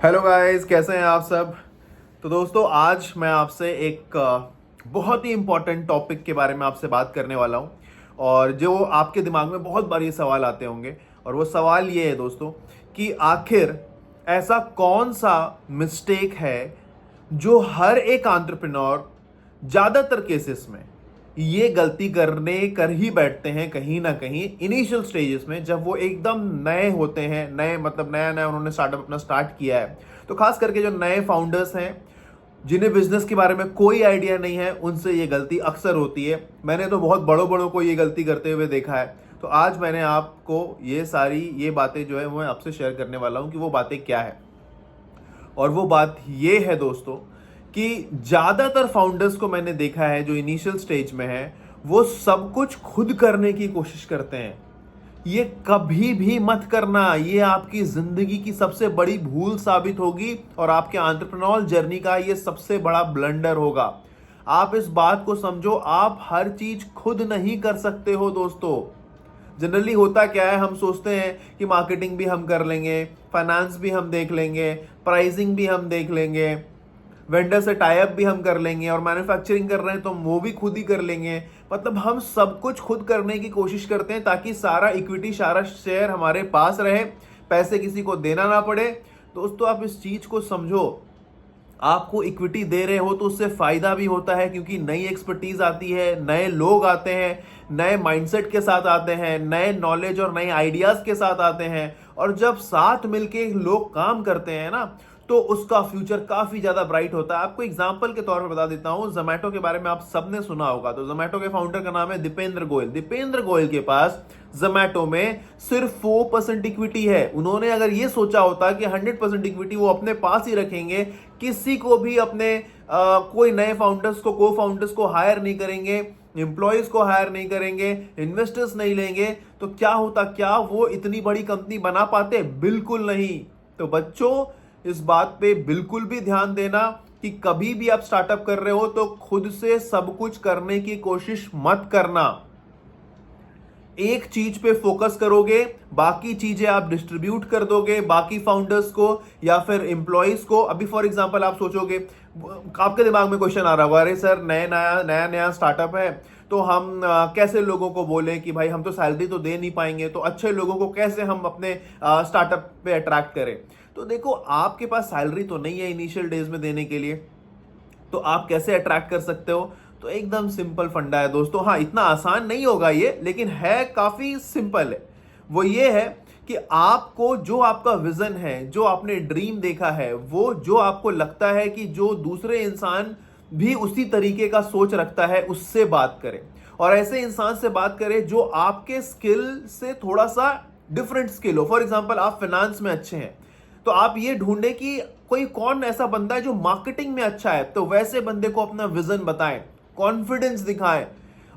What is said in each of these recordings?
Hello guys, कैसे हैं आप सब। तो दोस्तों, आज मैं आपसे एक बहुत ही इम्पोर्टेंट टॉपिक के बारे में आपसे बात करने वाला हूं। और जो आपके दिमाग में बहुत बार ये सवाल आते होंगे, और वो सवाल ये है दोस्तों कि आखिर ऐसा कौन सा मिस्टेक है जो हर एक एंटरप्रेन्योर ज़्यादातर केसेस में ये गलती कर ही बैठते हैं कहीं ना कहीं इनिशियल स्टेजेस में, जब वो एकदम नए होते हैं। नए मतलब नया नया उन्होंने स्टार्टअप अपना स्टार्ट किया है। तो खास करके जो नए फाउंडर्स हैं, जिन्हें बिजनेस के बारे में कोई आइडिया नहीं है, उनसे ये गलती अक्सर होती है। मैंने तो बहुत बड़ों बड़ों को ये गलती करते हुए देखा है। तो आज मैंने आपको ये बातें जो है वो मैं आपसे शेयर करने वाला हूं कि वो बातें क्या है। और वो बात ये है दोस्तों कि ज्यादातर फाउंडर्स को मैंने देखा है जो इनिशियल स्टेज में है, वो सब कुछ खुद करने की कोशिश करते हैं। ये कभी भी मत करना, ये आपकी जिंदगी की सबसे बड़ी भूल साबित होगी और आपके एंटरप्रेन्योर जर्नी का ये सबसे बड़ा ब्लंडर होगा। आप इस बात को समझो, आप हर चीज खुद नहीं कर सकते हो दोस्तों। जनरली होता क्या है, हम सोचते हैं कि मार्केटिंग भी हम कर लेंगे, फाइनेंस भी हम देख लेंगे, प्राइसिंग भी हम देख लेंगे, वेंडर से टाई अप भी हम कर लेंगे, और मैन्युफैक्चरिंग कर रहे हैं तो वो भी खुद ही कर लेंगे। मतलब हम सब कुछ खुद करने की कोशिश करते हैं ताकि सारा इक्विटी, सारा शेयर हमारे पास रहे, पैसे किसी को देना ना पड़े। दोस्तों, आप इस चीज को समझो। आपको इक्विटी दे रहे हो तो उससे फायदा भी होता है, क्योंकि नई एक्सपर्टीज आती है, नए लोग आते हैं, नए माइंडसेट के साथ आते हैं, नए नॉलेज और नए आइडियाज के साथ आते हैं। और जब साथ मिलके लोग काम करते हैं ना, तो उसका फ्यूचर काफी ज्यादा ब्राइट होता है। आपको एग्जांपल के तौर पर बता देता हूं, जोमैटो के बारे में आप सबने सुना होगा। तो जोमैटो के फाउंडर का नाम है दीपेंद्र गोयल। दीपेंद्र गोयल के पास जोमैटो में सिर्फ 4% इक्विटी है। उन्होंने अगर ये सोचा होता कि 100% इक्विटी वो अपने पास ही रखेंगे, किसी को भी अपने कोई नए फाउंडर्स को, को फाउंडर्स को हायर नहीं करेंगे, एम्प्लॉयज को हायर नहीं करेंगे, इन्वेस्टर्स नहीं लेंगे, तो क्या होता? क्या वो इतनी बड़ी कंपनी बना पाते? बिल्कुल नहीं। तो बच्चों, इस बात पे बिल्कुल भी ध्यान देना कि कभी भी आप स्टार्टअप कर रहे हो तो खुद से सब कुछ करने की कोशिश मत करना। एक चीज पे फोकस करोगे, बाकी चीजें आप डिस्ट्रीब्यूट कर दोगे बाकी फाउंडर्स को या फिर एम्प्लॉयज को। अभी फॉर एग्जांपल आप सोचोगे, आपके दिमाग में क्वेश्चन आ रहा होगा, अरे सर, नया नया स्टार्टअप है, तो हम कैसे लोगों को बोले कि भाई हम तो सैलरी तो दे नहीं पाएंगे, तो अच्छे लोगों को कैसे हम अपने स्टार्टअप पे अट्रैक्ट करें। तो देखो, आपके पास सैलरी तो नहीं है इनिशियल डेज में देने के लिए, तो आप कैसे अट्रैक्ट कर सकते हो? तो एकदम सिंपल फंडा है दोस्तों। हाँ, इतना आसान नहीं होगा ये, लेकिन है काफी सिंपल है। वो ये है कि आपको जो आपका विजन है, जो आपने ड्रीम देखा है, वो जो आपको लगता है कि जो दूसरे इंसान भी उसी तरीके का सोच रखता है, उससे बात करें। और ऐसे इंसान से बात करें जो आपके स्किल से थोड़ा सा डिफरेंट स्किल हो। फॉर एग्जाम्पल, आप फाइनेंस में अच्छे हैं, तो आप ये ढूंढे कि कोई कौन ऐसा बंदा है जो मार्केटिंग में अच्छा है, तो वैसे बंदे को अपना विजन बताएं, कॉन्फिडेंस दिखाएं।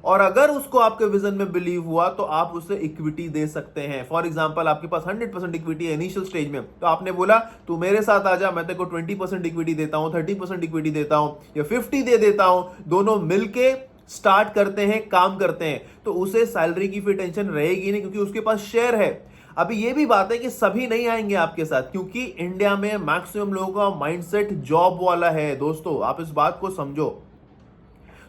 और अगर उसको आपके विजन में बिलीव हुआ तो आप उसे इक्विटी दे सकते हैं। फॉर एग्जांपल, आपके पास 100% इक्विटी है इनिशियल स्टेज में, तो आपने बोला तू मेरे साथ आ जा, मैं तेरे को 20% इक्विटी देता हूं, 30% इक्विटी देता हूं, या 50 दे देता हूं, दोनों मिलके स्टार्ट करते हैं, काम करते हैं। तो उसे सैलरी की फिर टेंशन रहेगी नहीं, क्योंकि उसके पास शेयर है। अभी ये भी बात है कि सभी नहीं आएंगे आपके साथ, क्योंकि इंडिया में मैक्सिमम लोगों का माइंडसेट जॉब वाला है दोस्तों, आप इस बात को समझो।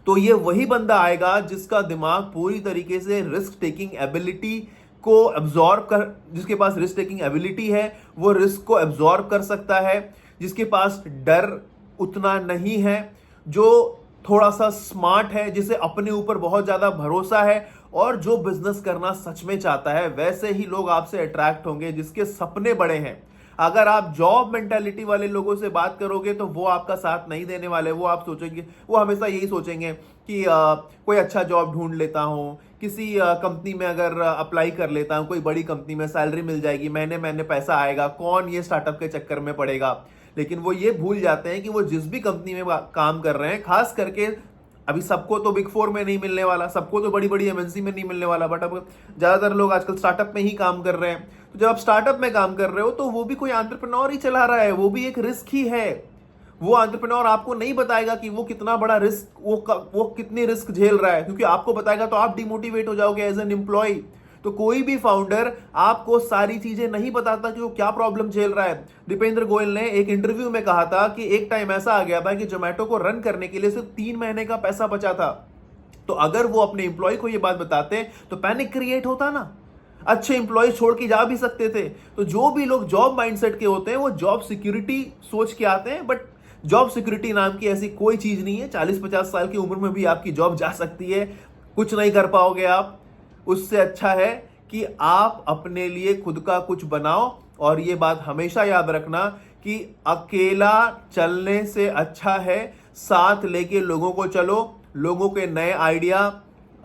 तो ये वही बंदा आएगा जिसका दिमाग पूरी तरीके से रिस्क टेकिंग एबिलिटी को एब्जॉर्ब कर, जिसके पास रिस्क टेकिंग एबिलिटी है, वो रिस्क को एब्जॉर्ब कर सकता है, जिसके पास डर उतना नहीं है, जो थोड़ा सा स्मार्ट है, जिसे अपने ऊपर बहुत ज्यादा भरोसा है, और जो बिजनेस करना सच में चाहता है। वैसे ही लोग आपसे अट्रैक्ट होंगे जिसके सपने बड़े हैं। अगर आप जॉब मेंटालिटी वाले लोगों से बात करोगे तो वो आपका साथ नहीं देने वाले। वो आप सोचेंगे, वो हमेशा यही सोचेंगे कि कोई अच्छा जॉब ढूंढ लेता हूं, किसी कंपनी में अगर अप्लाई कर लेता हूं, कोई बड़ी कंपनी में सैलरी मिल जाएगी, महीने महीने पैसा आएगा, कौन ये स्टार्टअप के चक्कर में पड़ेगा। लेकिन वो ये भूल जाते हैं कि वो जिस भी कंपनी में काम कर रहे हैं, खास करके अभी सबको तो बिग फोर में नहीं मिलने वाला, सबको तो बड़ी बड़ी एमएनसी में नहीं मिलने वाला, बट अब ज्यादातर लोग आजकल स्टार्टअप में ही काम कर रहे हैं। तो जब आप स्टार्टअप में काम कर रहे हो तो वो भी कोई एंटरप्रेन्योर ही चला रहा है, वो भी एक रिस्क ही है। वो एंटरप्रेन्योर आपको नहीं बताएगा कि वो कितना बड़ा रिस्क, वो कितनी रिस्क झेल रहा है, क्योंकि आपको बताएगा तो आप डिमोटिवेट हो जाओगे एज एन एम्प्लॉय। तो कोई भी फाउंडर आपको सारी चीजें नहीं बताता कि वो क्या प्रॉब्लम झेल रहा है। दीपेंद्र गोयल ने एक इंटरव्यू में कहा था कि एक टाइम ऐसा आ गया था कि जोमेटो को रन करने के लिए सिर्फ 3 महीने का पैसा बचा था। तो अगर वो अपने एम्प्लॉय को ये बात बताते तो पैनिक क्रिएट होता ना, अच्छे एम्प्लॉय छोड़ के जा भी सकते थे। तो जो भी लोग जॉब माइंडसेट के होते हैं वो जॉब सिक्योरिटी सोच के आते हैं, बट जॉब सिक्योरिटी नाम की ऐसी कोई चीज नहीं है। 40-50 साल की उम्र में भी आपकी जॉब जा सकती है, कुछ नहीं कर पाओगे आप। उससे अच्छा है कि आप अपने लिए खुद का कुछ बनाओ। और ये बात हमेशा याद रखना कि अकेला चलने से अच्छा है साथ लेके लोगों को चलो। लोगों के नए आइडिया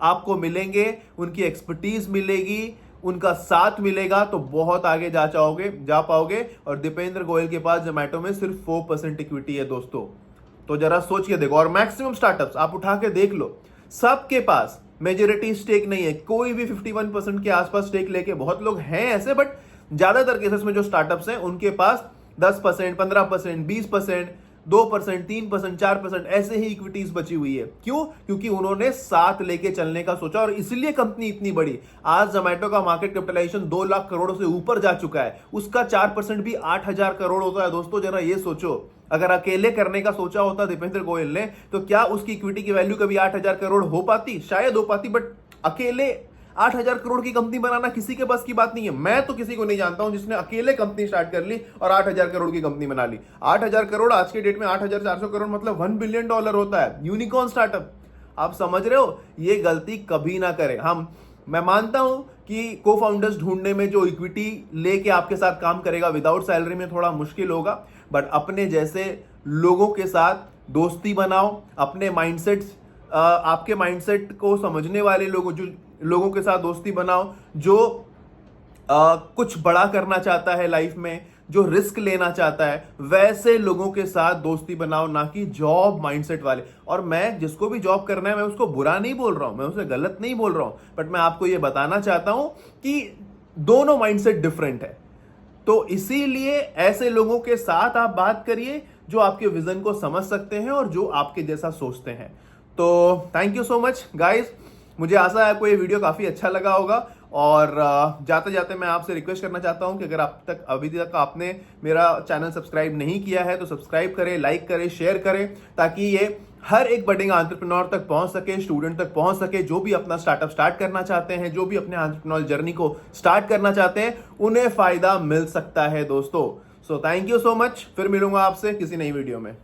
आपको मिलेंगे, उनकी एक्सपर्टीज मिलेगी, उनका साथ मिलेगा तो बहुत आगे जा पाओगे। और दीपेंद्र गोयल के पास जोमेटो में सिर्फ 4% इक्विटी है दोस्तों। तो जरा सोच के देखो। और मैक्सिमम स्टार्टअप्स आप उठा के देख लो, सबके पास मेजोरिटी स्टेक नहीं है। कोई भी 51% के आसपास स्टेक लेके, बहुत लोग हैं ऐसे, बट ज्यादातर केसेस में जो स्टार्टअप्स हैं उनके पास 10%, 15%, 20%, 2%, 3%, 4% ऐसे ही इक्विटीज बची हुई है। क्यों? क्योंकि उन्होंने साथ लेके चलने का सोचा और इसलिए कंपनी इतनी बड़ी। आज जोमेटो का मार्केट कैपिटलाइजेशन 2 लाख करोड़ से ऊपर जा चुका है। उसका 4% भी 8,000 करोड़ होता है दोस्तों। जरा ये सोचो, अगर अकेले करने का सोचा होता दीपेंद्र गोयल ने तो क्या उसकी इक्विटी की वैल्यू कभी 8,000 करोड़ हो पाती? शायद हो पाती, बट अकेले 8,000 करोड़ की कंपनी बनाना किसी के बस की बात नहीं है। मैं तो किसी को नहीं जानता हूं जिसने अकेले कंपनी स्टार्ट कर ली और 8,000 करोड़ की कंपनी बना ली। 8,000 करोड़ आज के डेट में 8,400 करोड़ मतलब $1 बिलियन होता है। यूनिकॉर्न स्टार्टअप, आप समझ रहे हो? ये गलती कभी ना करें। मैं मानता हूं कि को फाउंडर्स ढूंढने में जो इक्विटी लेके आपके साथ काम करेगा विदाउट सैलरी में थोड़ा मुश्किल होगा, बट अपने जैसे लोगों के साथ दोस्ती बनाओ। अपने माइंडसेट्स, आपके माइंडसेट को समझने वाले लोगों के साथ दोस्ती बनाओ, जो कुछ बड़ा करना चाहता है लाइफ में, जो रिस्क लेना चाहता है, वैसे लोगों के साथ दोस्ती बनाओ, ना कि जॉब माइंडसेट वाले। और मैं जिसको भी जॉब करना है मैं उसको बुरा नहीं बोल रहा हूं, मैं उसे गलत नहीं बोल रहा हूं, बट मैं आपको यह बताना चाहता हूं कि दोनों माइंडसेट डिफरेंट है। तो इसीलिए ऐसे लोगों के साथ आप बात करिए जो आपके विजन को समझ सकते हैं और जो आपके जैसा सोचते हैं। तो thank you so much guys. मुझे आशा है आपको ये वीडियो काफी अच्छा लगा होगा। और जाते जाते मैं आपसे रिक्वेस्ट करना चाहता हूं कि अगर अभी तक आपने मेरा चैनल सब्सक्राइब नहीं किया है तो सब्सक्राइब करें, लाइक करें, शेयर करें, ताकि ये हर एक बडिंग एंटरप्रेन्योर तक पहुंच सके, स्टूडेंट तक पहुंच सके। जो भी अपना स्टार्टअप स्टार्ट करना चाहते हैं, जो भी अपने एंटरप्रेन्योर जर्नी को स्टार्ट करना चाहते हैं, उन्हें फायदा मिल सकता है दोस्तों। So thank you so much. फिर मिलूंगा आपसे किसी नई वीडियो में।